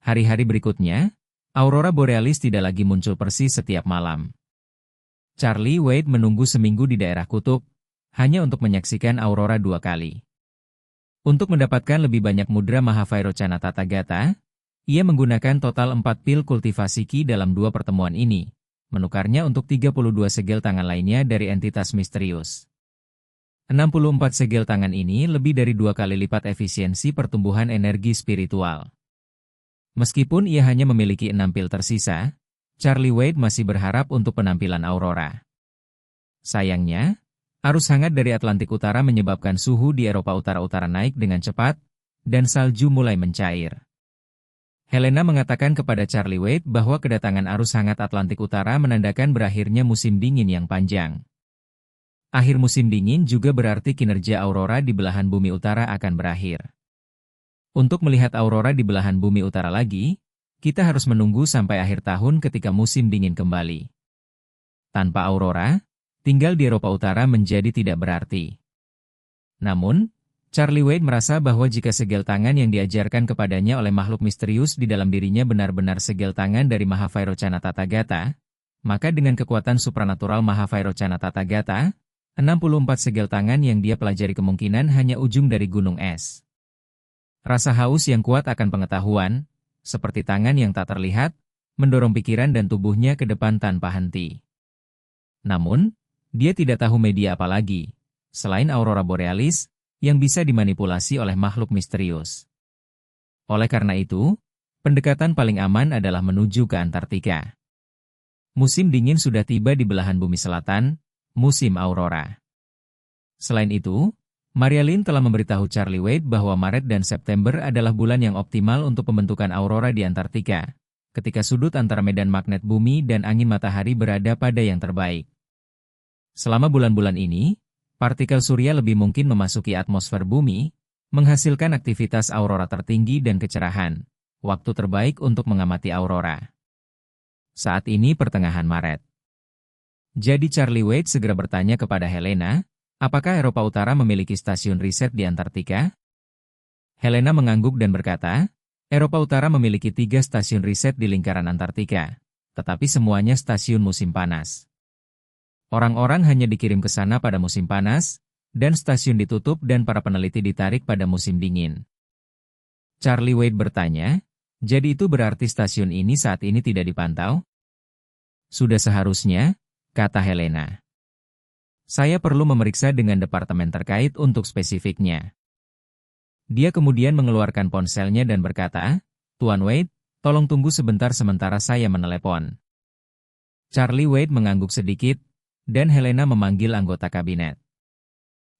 Hari-hari berikutnya, aurora borealis tidak lagi muncul persis setiap malam. Charlie Wade menunggu seminggu di daerah kutub, hanya untuk menyaksikan aurora 2 kali. Untuk mendapatkan lebih banyak mudra Mahavairochana Tathagata, ia menggunakan total 4 pil kultivasi Ki dalam 2 pertemuan ini, menukarnya untuk 32 segel tangan lainnya dari entitas misterius. 64 segel tangan ini lebih dari 2 kali lipat efisiensi pertumbuhan energi spiritual. Meskipun ia hanya memiliki 6 pil tersisa, Charlie Wade masih berharap untuk penampilan aurora. Sayangnya, arus hangat dari Atlantik Utara menyebabkan suhu di Eropa Utara-Utara naik dengan cepat, dan salju mulai mencair. Helena mengatakan kepada Charlie Wade bahwa kedatangan arus hangat Atlantik Utara menandakan berakhirnya musim dingin yang panjang. Akhir musim dingin juga berarti kinerja aurora di belahan bumi utara akan berakhir. Untuk melihat aurora di belahan bumi utara lagi, kita harus menunggu sampai akhir tahun ketika musim dingin kembali. Tanpa aurora, tinggal di Eropa Utara menjadi tidak berarti. Namun, Charlie Wade merasa bahwa jika segel tangan yang diajarkan kepadanya oleh makhluk misterius di dalam dirinya benar-benar segel tangan dari Mahavairochana Tathagata, maka dengan kekuatan supranatural Mahavairochana Tathagata, 64 segel tangan yang dia pelajari kemungkinan hanya ujung dari gunung es. Rasa haus yang kuat akan pengetahuan, seperti tangan yang tak terlihat, mendorong pikiran dan tubuhnya ke depan tanpa henti. Namun, dia tidak tahu media apa lagi, selain aurora borealis, yang bisa dimanipulasi oleh makhluk misterius. Oleh karena itu, pendekatan paling aman adalah menuju ke Antartika. Musim dingin sudah tiba di belahan bumi selatan, musim aurora. Selain itu, Marialyn telah memberitahu Charlie Wade bahwa Maret dan September adalah bulan yang optimal untuk pembentukan aurora di Antartika, ketika sudut antara medan magnet bumi dan angin matahari berada pada yang terbaik. Selama bulan-bulan ini, partikel surya lebih mungkin memasuki atmosfer bumi, menghasilkan aktivitas aurora tertinggi dan kecerahan, waktu terbaik untuk mengamati aurora. Saat ini pertengahan Maret. Jadi Charlie Wade segera bertanya kepada Helena, apakah Eropa Utara memiliki stasiun riset di Antartika? Helena mengangguk dan berkata, Eropa Utara memiliki 3 stasiun riset di lingkaran Antartika, tetapi semuanya stasiun musim panas. Orang-orang hanya dikirim ke sana pada musim panas, dan stasiun ditutup dan para peneliti ditarik pada musim dingin. Charlie Wade bertanya, jadi itu berarti stasiun ini saat ini tidak dipantau? Sudah seharusnya, kata Helena. Saya perlu memeriksa dengan departemen terkait untuk spesifiknya. Dia kemudian mengeluarkan ponselnya dan berkata, Tuan Wade, tolong tunggu sebentar sementara saya menelepon. Charlie Wade mengangguk sedikit, dan Helena memanggil anggota kabinet.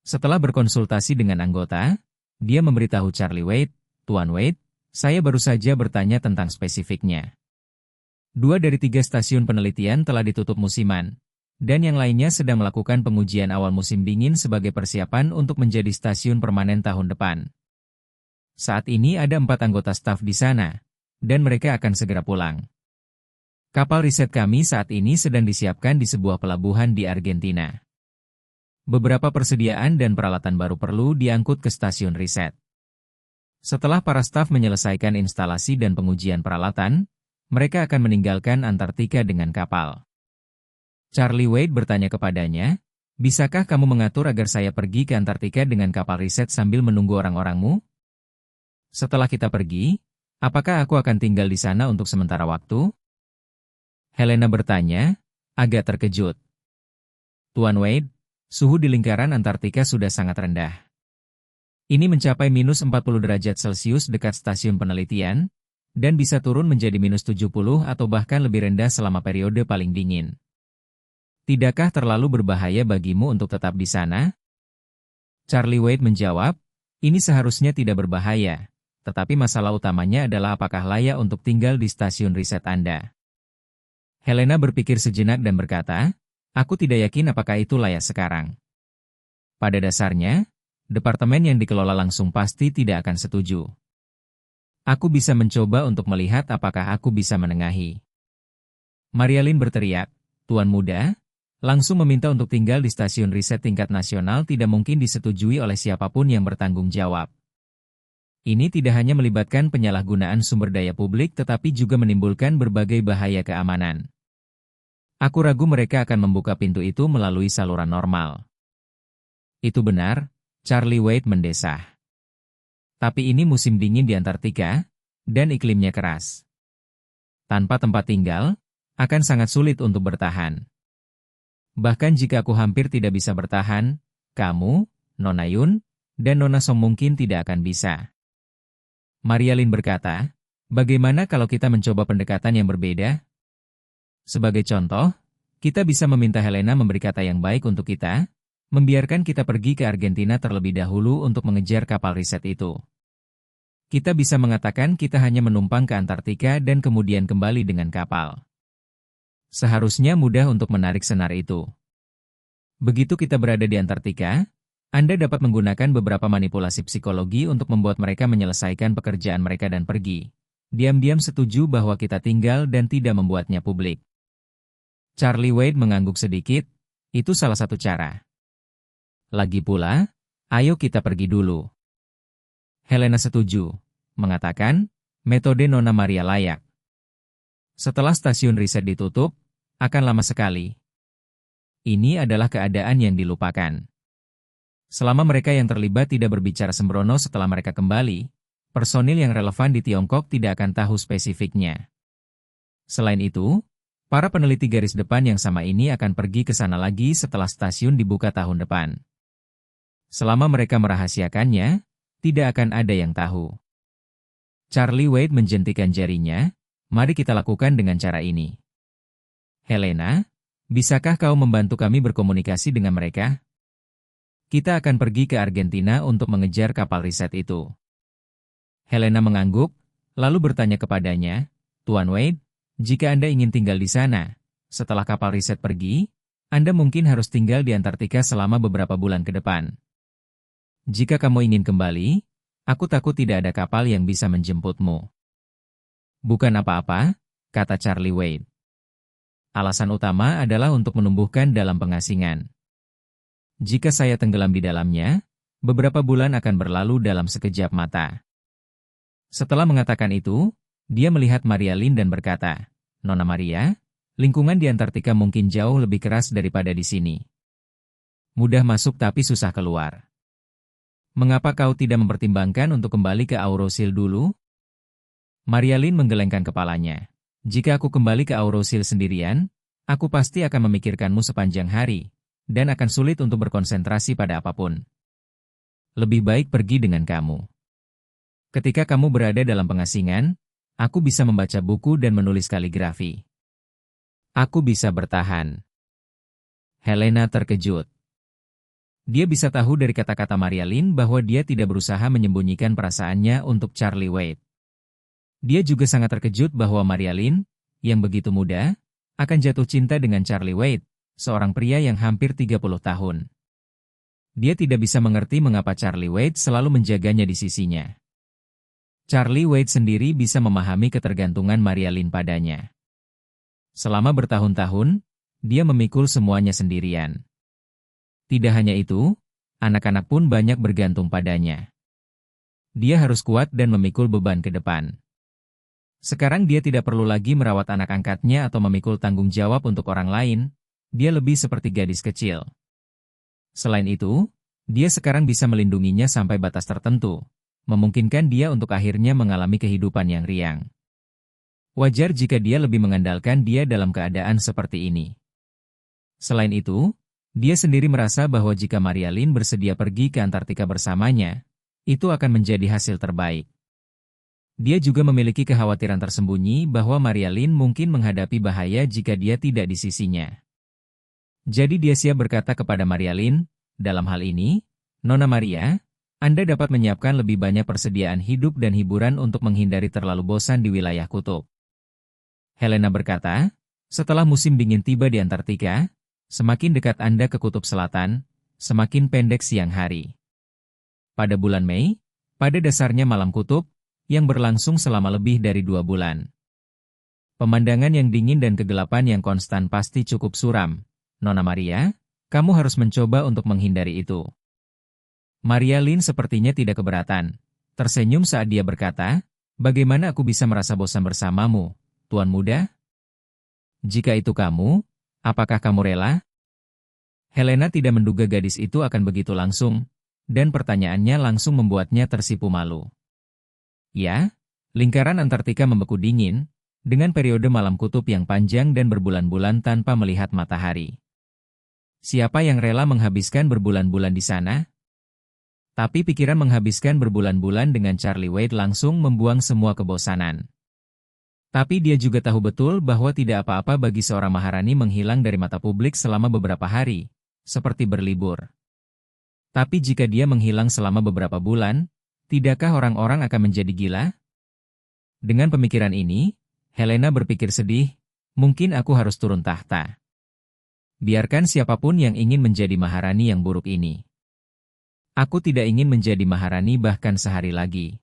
Setelah berkonsultasi dengan anggota, dia memberitahu Charlie Wade, Tuan Wade, saya baru saja bertanya tentang spesifiknya. 2 dari 3 stasiun penelitian telah ditutup musiman, dan yang lainnya sedang melakukan pengujian awal musim dingin sebagai persiapan untuk menjadi stasiun permanen tahun depan. Saat ini ada 4 anggota staf di sana, dan mereka akan segera pulang. Kapal riset kami saat ini sedang disiapkan di sebuah pelabuhan di Argentina. Beberapa persediaan dan peralatan baru perlu diangkut ke stasiun riset. Setelah para staf menyelesaikan instalasi dan pengujian peralatan, mereka akan meninggalkan Antartika dengan kapal. Charlie Wade bertanya kepadanya, bisakah kamu mengatur agar saya pergi ke Antartika dengan kapal riset sambil menunggu orang-orangmu? Setelah kita pergi, apakah aku akan tinggal di sana untuk sementara waktu? Helena bertanya, agak terkejut. Tuan Wade, suhu di lingkaran Antartika sudah sangat rendah. Ini mencapai minus 40 derajat Celcius dekat stasiun penelitian, dan bisa turun menjadi minus 70 atau bahkan lebih rendah selama periode paling dingin. Tidakkah terlalu berbahaya bagimu untuk tetap di sana? Charlie Wade menjawab, ini seharusnya tidak berbahaya, tetapi masalah utamanya adalah apakah layak untuk tinggal di stasiun riset Anda. Helena berpikir sejenak dan berkata, aku tidak yakin apakah itu layak sekarang. Pada dasarnya, departemen yang dikelola langsung pasti tidak akan setuju. Aku bisa mencoba untuk melihat apakah aku bisa menengahi. Marialyn berteriak, Tuan Muda, langsung meminta untuk tinggal di stasiun riset tingkat nasional tidak mungkin disetujui oleh siapapun yang bertanggung jawab. Ini tidak hanya melibatkan penyalahgunaan sumber daya publik tetapi juga menimbulkan berbagai bahaya keamanan. Aku ragu mereka akan membuka pintu itu melalui saluran normal. Itu benar, Charlie Wade mendesah. Tapi ini musim dingin di Antartika, dan iklimnya keras. Tanpa tempat tinggal, akan sangat sulit untuk bertahan. Bahkan jika aku hampir tidak bisa bertahan, kamu, Nona Yun, dan Nona Song mungkin tidak akan bisa. Maria Lin berkata, bagaimana kalau kita mencoba pendekatan yang berbeda? Sebagai contoh, kita bisa meminta Helena memberi kata yang baik untuk kita, membiarkan kita pergi ke Argentina terlebih dahulu untuk mengejar kapal riset itu. Kita bisa mengatakan kita hanya menumpang ke Antartika dan kemudian kembali dengan kapal. Seharusnya mudah untuk menarik senar itu. Begitu kita berada di Antartika, Anda dapat menggunakan beberapa manipulasi psikologi untuk membuat mereka menyelesaikan pekerjaan mereka dan pergi. Diam-diam setuju bahwa kita tinggal dan tidak membuatnya publik. Charlie Wade mengangguk sedikit, itu salah satu cara. Lagi pula, ayo kita pergi dulu. Helena setuju, mengatakan, metode Nona Maria layak. Setelah stasiun riset ditutup, akan lama sekali. Ini adalah keadaan yang dilupakan. Selama mereka yang terlibat tidak berbicara sembrono setelah mereka kembali, personil yang relevan di Tiongkok tidak akan tahu spesifiknya. Selain itu, para peneliti garis depan yang sama ini akan pergi ke sana lagi setelah stasiun dibuka tahun depan. Selama mereka merahasiakannya, tidak akan ada yang tahu. Charlie Wade menjentikan jarinya, mari kita lakukan dengan cara ini. Helena, bisakah kau membantu kami berkomunikasi dengan mereka? Kita akan pergi ke Argentina untuk mengejar kapal riset itu. Helena mengangguk, lalu bertanya kepadanya, Tuan Wade, jika Anda ingin tinggal di sana, setelah kapal riset pergi, Anda mungkin harus tinggal di Antartika selama beberapa bulan ke depan. Jika kamu ingin kembali, aku takut tidak ada kapal yang bisa menjemputmu. Bukan apa-apa, kata Charlie Wade. Alasan utama adalah untuk menumbuhkan dalam pengasingan. Jika saya tenggelam di dalamnya, beberapa bulan akan berlalu dalam sekejap mata. Setelah mengatakan itu, dia melihat Maria Lin dan berkata, Nona Maria, lingkungan di Antartika mungkin jauh lebih keras daripada di sini. Mudah masuk tapi susah keluar. Mengapa kau tidak mempertimbangkan untuk kembali ke Aurosil dulu? Maria Lin menggelengkan kepalanya. Jika aku kembali ke Aurosil sendirian, aku pasti akan memikirkanmu sepanjang hari, dan akan sulit untuk berkonsentrasi pada apapun. Lebih baik pergi dengan kamu. Ketika kamu berada dalam pengasingan, aku bisa membaca buku dan menulis kaligrafi. Aku bisa bertahan. Helena terkejut. Dia bisa tahu dari kata-kata Maria Lin bahwa dia tidak berusaha menyembunyikan perasaannya untuk Charlie Wade. Dia juga sangat terkejut bahwa Maria Lin, yang begitu muda, akan jatuh cinta dengan Charlie Wade, seorang pria yang hampir 30 tahun. Dia tidak bisa mengerti mengapa Charlie Wade selalu menjaganya di sisinya. Charlie Wade sendiri bisa memahami ketergantungan Maria Lin padanya. Selama bertahun-tahun, dia memikul semuanya sendirian. Tidak hanya itu, anak-anak pun banyak bergantung padanya. Dia harus kuat dan memikul beban ke depan. Sekarang dia tidak perlu lagi merawat anak angkatnya atau memikul tanggung jawab untuk orang lain, dia lebih seperti gadis kecil. Selain itu, dia sekarang bisa melindunginya sampai batas tertentu, memungkinkan dia untuk akhirnya mengalami kehidupan yang riang. Wajar jika dia lebih mengandalkan dia dalam keadaan seperti ini. Selain itu, dia sendiri merasa bahwa jika Maria Lin bersedia pergi ke Antartika bersamanya, itu akan menjadi hasil terbaik. Dia juga memiliki kekhawatiran tersembunyi bahwa Maria Lin mungkin menghadapi bahaya jika dia tidak di sisinya. Jadi dia siap berkata kepada Maria Lin, dalam hal ini, Nona Maria, Anda dapat menyiapkan lebih banyak persediaan hidup dan hiburan untuk menghindari terlalu bosan di wilayah kutub. Helena berkata, setelah musim dingin tiba di Antartika, semakin dekat Anda ke kutub selatan, semakin pendek siang hari. Pada bulan Mei, pada dasarnya malam kutub, yang berlangsung selama lebih dari 2 bulan. Pemandangan yang dingin dan kegelapan yang konstan pasti cukup suram. Nona Maria, kamu harus mencoba untuk menghindari itu. Maria Lin sepertinya tidak keberatan, tersenyum saat dia berkata, "Bagaimana aku bisa merasa bosan bersamamu, Tuan Muda? Jika itu kamu, apakah kamu rela?" Helena tidak menduga gadis itu akan begitu langsung, dan pertanyaannya langsung membuatnya tersipu malu. Ya, lingkaran Antartika membeku dingin, dengan periode malam kutub yang panjang dan berbulan-bulan tanpa melihat matahari. Siapa yang rela menghabiskan berbulan-bulan di sana? Tapi pikiran menghabiskan berbulan-bulan dengan Charlie Wade langsung membuang semua kebosanan. Tapi dia juga tahu betul bahwa tidak apa-apa bagi seorang maharani menghilang dari mata publik selama beberapa hari, seperti berlibur. Tapi jika dia menghilang selama beberapa bulan, tidakkah orang-orang akan menjadi gila? Dengan pemikiran ini, Helena berpikir sedih, mungkin aku harus turun tahta. Biarkan siapapun yang ingin menjadi maharani yang buruk ini. Aku tidak ingin menjadi maharani bahkan sehari lagi.